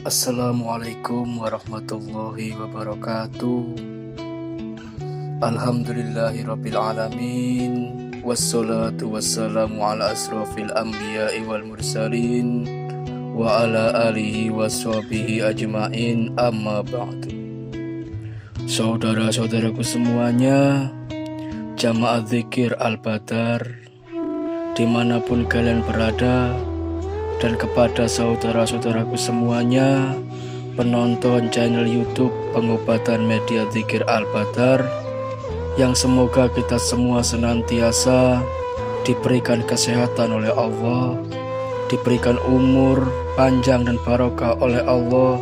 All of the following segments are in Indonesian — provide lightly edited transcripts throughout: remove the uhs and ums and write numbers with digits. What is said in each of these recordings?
Assalamualaikum warahmatullahi wabarakatuh. Alhamdulillahirabbil alamin. Wassalatu wassalamu ala asrofil anbiya'i wal mursalin wa ala alihi washabihi ajmain, amma ba'du. Saudara-saudaraku semuanya, jamaah zikir Al-Badar dimanapun kalian berada, dan kepada saudara-saudaraku semuanya, penonton channel YouTube Pengobatan Media Zikir Al-Badar, yang semoga kita semua senantiasa diberikan kesehatan oleh Allah, diberikan umur panjang dan barokah oleh Allah,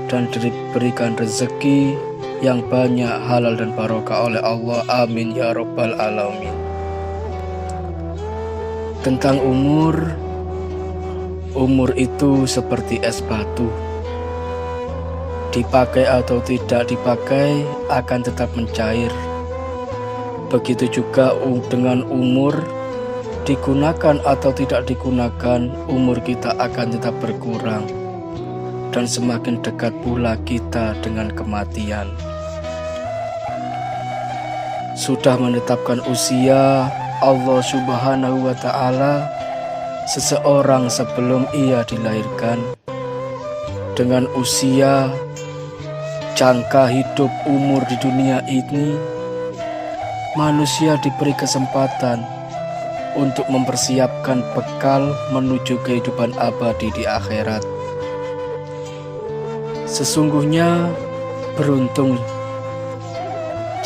dan diberikan rezeki yang banyak, halal dan barokah oleh Allah. Amin ya rabbal alamin. Tentang umur itu seperti es batu, dipakai atau tidak dipakai akan tetap mencair. Begitu juga dengan umur, digunakan atau tidak digunakan, umur kita akan tetap berkurang, dan semakin dekat pula kita dengan kematian. Sudah menetapkan usia Allah Subhanahu wa Ta'ala seseorang sebelum ia dilahirkan. Dengan usia, jangka hidup umur di dunia ini, manusia diberi kesempatan untuk mempersiapkan bekal menuju kehidupan abadi di akhirat. Sesungguhnya beruntung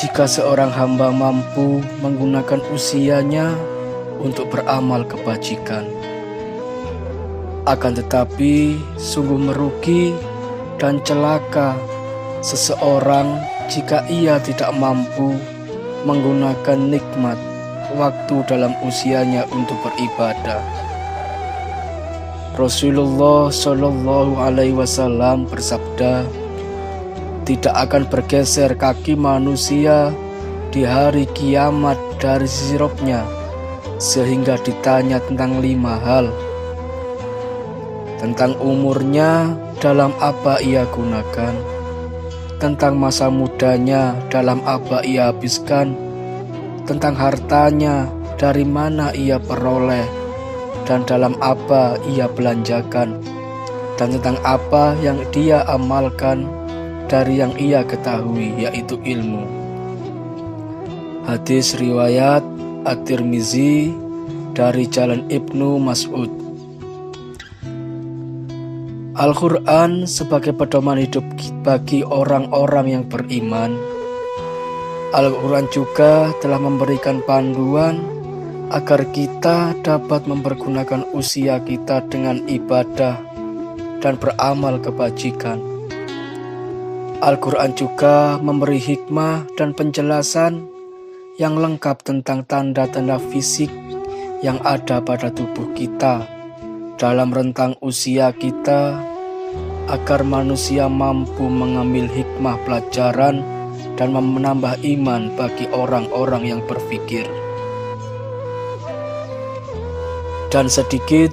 jika seorang hamba mampu menggunakan usianya untuk beramal kebajikan. Akan tetapi sungguh merugi dan celaka seseorang jika ia tidak mampu menggunakan nikmat waktu dalam usianya untuk beribadah. Rasulullah Shallallahu Alaihi Wasallam bersabda, tidak akan bergeser kaki manusia di hari kiamat dari sisi robnya sehingga ditanya tentang 5 hal. Tentang umurnya, dalam apa ia gunakan, tentang masa mudanya, dalam apa ia habiskan, tentang hartanya, dari mana ia peroleh, dan dalam apa ia belanjakan, dan tentang apa yang dia amalkan dari yang ia ketahui, yaitu ilmu. Hadis riwayat At-Tirmizi dari jalan Ibnu Mas'ud. Al-Quran sebagai pedoman hidup bagi orang-orang yang beriman. Al-Quran juga telah memberikan panduan agar kita dapat mempergunakan usia kita dengan ibadah dan beramal kebajikan. Al-Quran juga memberi hikmah dan penjelasan yang lengkap tentang tanda-tanda fisik yang ada pada tubuh kita dalam rentang usia kita, agar manusia mampu mengambil hikmah pelajaran dan menambah iman bagi orang-orang yang berpikir. Dan sedikit,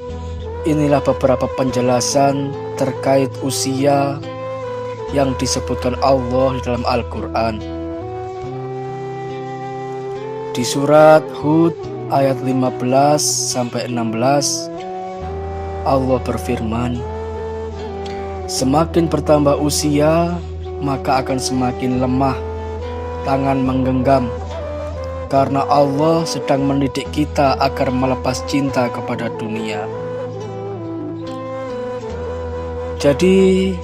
inilah beberapa penjelasan terkait usia yang disebutkan Allah di dalam Al-Quran. Di surat Hud ayat 15-16, Allah berfirman, semakin bertambah usia, maka akan semakin lemah tangan menggenggam, karena Allah sedang mendidik kita agar melepas cinta kepada dunia. Jadi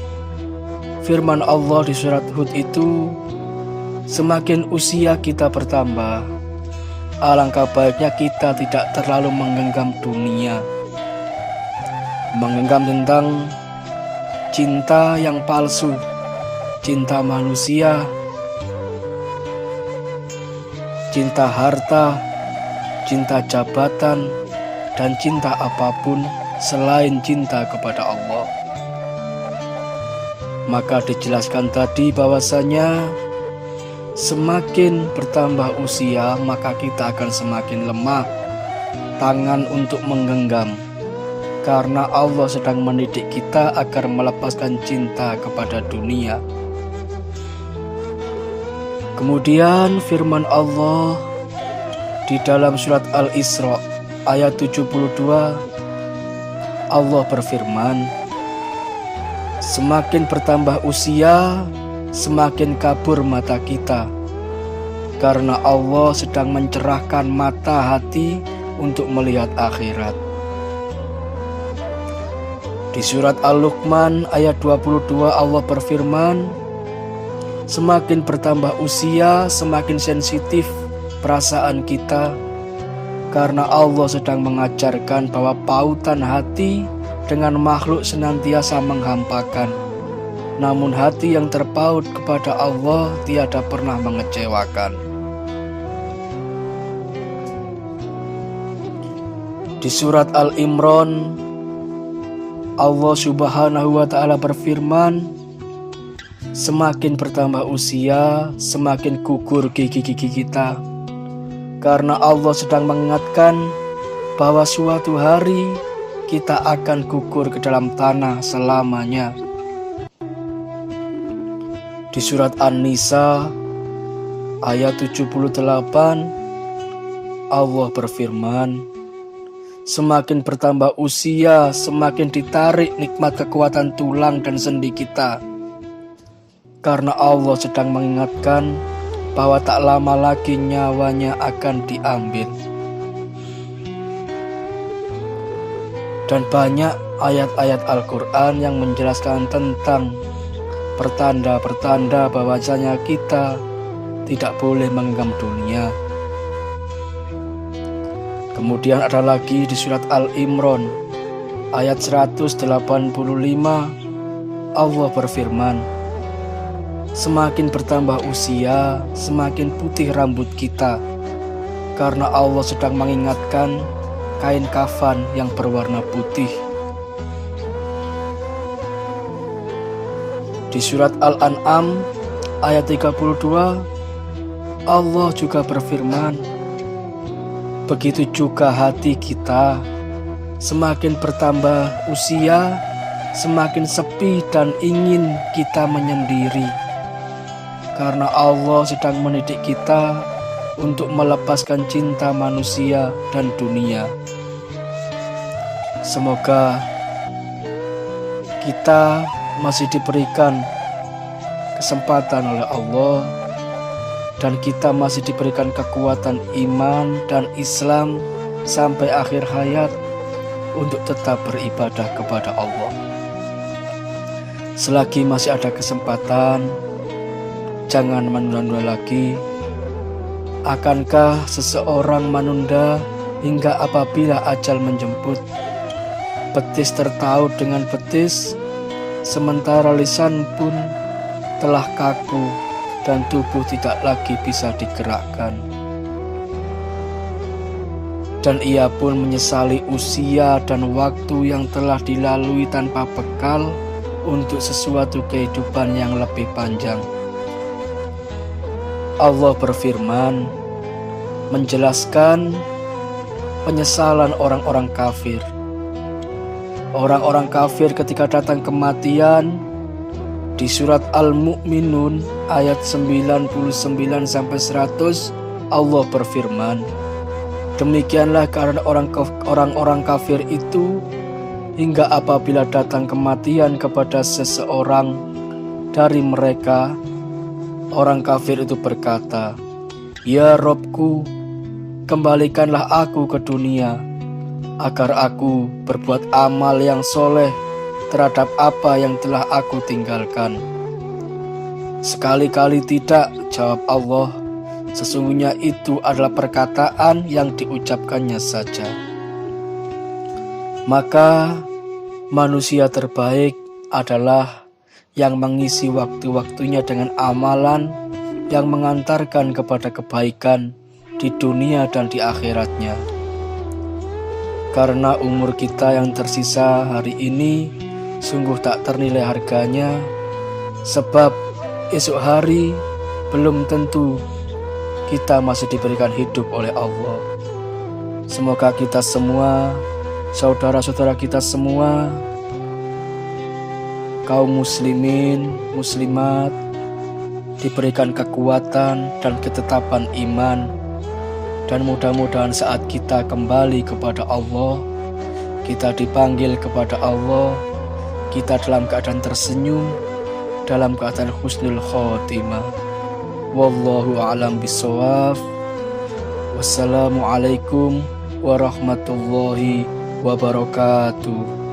firman Allah di surat Hud itu, semakin usia kita bertambah, alangkah baiknya kita tidak terlalu menggenggam dunia, menggenggam tentang cinta yang palsu, cinta manusia, cinta harta, cinta jabatan, dan cinta apapun selain cinta kepada Allah. Maka dijelaskan tadi bahwasanya semakin bertambah usia, maka kita akan semakin lemah tangan untuk menggenggam, karena Allah sedang mendidik kita agar melepaskan cinta kepada dunia. Kemudian firman Allah di dalam surat Al-Isra ayat 72, Allah berfirman, "Semakin bertambah usia, semakin kabur mata kita, karena Allah sedang mencerahkan mata hati untuk melihat akhirat." Di surat Al-Luqman ayat 22 Allah berfirman, "Semakin bertambah usia, semakin sensitif perasaan kita, karena Allah sedang mengajarkan bahwa pautan hati dengan makhluk senantiasa menghampakan. Namun hati yang terpaut kepada Allah tiada pernah mengecewakan." Di surat Al-Imran, Allah Subhanahu wa Ta'ala berfirman, "Semakin bertambah usia, semakin gugur gigi-gigi kita, karena Allah sedang mengingatkan bahwa suatu hari kita akan gugur ke dalam tanah selamanya." Di surat An-Nisa ayat 78, Allah berfirman, "Semakin bertambah usia, semakin ditarik nikmat kekuatan tulang dan sendi kita, karena Allah sedang mengingatkan bahwa tak lama lagi nyawanya akan diambil." Dan banyak ayat-ayat Al-Quran yang menjelaskan tentang pertanda-pertanda bahwasanya kita tidak boleh menggenggam dunia. Kemudian ada lagi di surat Al-Imran ayat 185, Allah berfirman, "Semakin bertambah usia, semakin putih rambut kita, karena Allah sedang mengingatkan kain kafan yang berwarna putih." Di surat Al-An'am ayat 32, Allah juga berfirman, "Begitu juga hati kita, semakin bertambah usia, semakin sepi dan ingin kita menyendiri, karena Allah sedang mendidik kita untuk melepaskan cinta manusia dan dunia." Semoga kita masih diberikan kesempatan oleh Allah, dan kita masih diberikan kekuatan iman dan Islam sampai akhir hayat untuk tetap beribadah kepada Allah. Selagi masih ada kesempatan, jangan menunda-nunda lagi. Akankah seseorang menunda hingga apabila ajal menjemput? Betis tertaut dengan betis, sementara lisan pun telah kaku dan tubuh tidak lagi bisa digerakkan. Dan ia pun menyesali usia dan waktu yang telah dilalui tanpa bekal untuk sesuatu kehidupan yang lebih panjang. Allah berfirman, menjelaskan penyesalan orang-orang kafir. Orang-orang kafir ketika datang kematian, di surat Al-Mu'minun ayat 99-100 Allah berfirman, "Demikianlah karena orang-orang kafir itu, hingga apabila datang kematian kepada seseorang dari mereka, orang kafir itu berkata, 'Ya Robku, kembalikanlah aku ke dunia, agar aku berbuat amal yang soleh terhadap apa yang telah aku tinggalkan.' Sekali-kali tidak," jawab Allah, "sesungguhnya itu adalah perkataan yang diucapkannya saja." Maka manusia terbaik adalah yang mengisi waktu-waktunya dengan amalan yang mengantarkan kepada kebaikan di dunia dan di akhiratnya. Karena umur kita yang tersisa hari ini sungguh tak ternilai harganya, sebab esok hari belum tentu kita masih diberikan hidup oleh Allah. Semoga kita semua saudara-saudara kita semua, kaum muslimin, muslimat, diberikan kekuatan dan ketetapan iman, dan mudah-mudahan saat kita kembali kepada Allah, kita dipanggil kepada Allah, kita dalam keadaan tersenyum, dalam keadaan husnul khotimah. Wallahu a'lam bishawab. Wassalamualaikum warahmatullahi wabarakatuh.